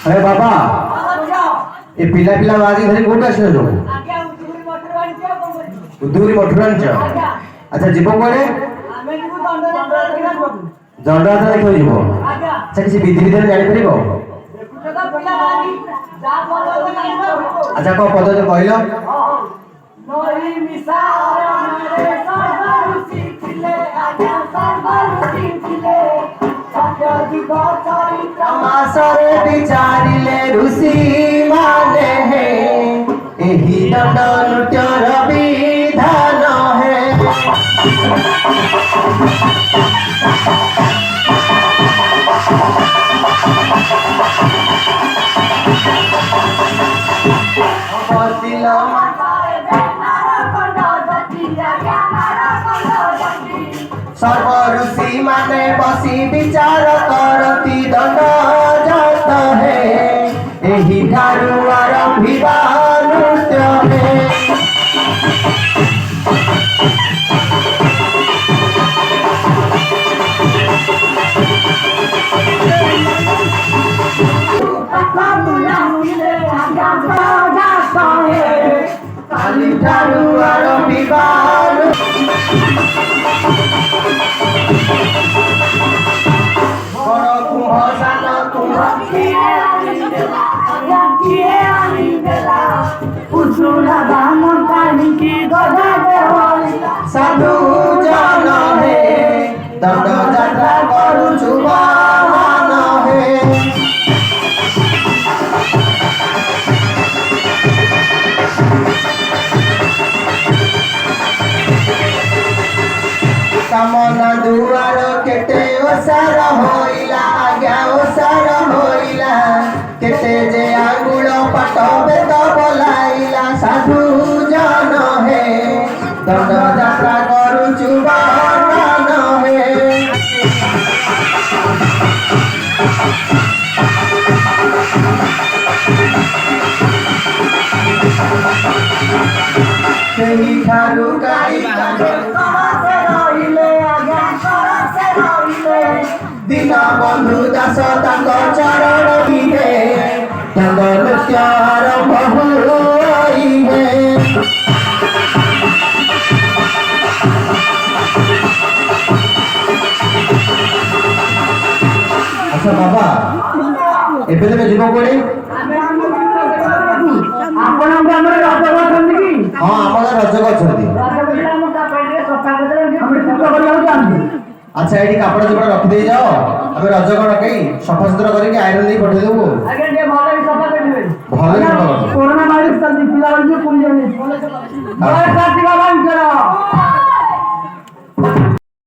अरे बाबा ये पिला पिला बाजी धरी कोट आछन जो उदूरी मठुरान छ अच्छा जीव कोडे दंडनाथ देखो जीव अच्छा किसी विधि विधान जानि परिबो अच्छा को पद जो कहलो नई मिसा रे सरबरुसी थिले आज्ञा सरबरुसी थिले सत्य जुग चरित्र मासरे विचारिले ऋषि माने हे एही दंड नृत्यर विधान है सर्व ऋषि माने बसी विचार करती दंड जात है एही ठारू आरंभिबा नृत्य है काली ठारू आरंभिबा बड़ कुंभ सान कुंभ साधु जन हे दंड यात्रा करुछु बाहन हे कामना दुआर केते ओसार होइला आज्ञा ओसार होइला केते जे आंगुल पाट बेद बोलाइला साधु जन हे दंड यात्रा करुछु बाहन हे सेही ठारू काई दीन बंधु दास तांको चरण बिहे तांको नृत्य आरंभ होइहे अच्छा बाबा एबे तमे जीव कोडे आपण हमर रज करछन कि हां हमर रज करछन रज बिला हम का पेटे सफा करते हम पूजा करला चाहते अच्छा एठी कपड़ा जोड़ा रख दे जाओ अबे रज को रखई सफा सुथरा करके आयरन दे पठे देबो आगे जे भाले सफा कर देबे भाले सफा कोरोना वायरस चलती पिला वाली पुलिस ने बोले से कार्तिक बाबा चलो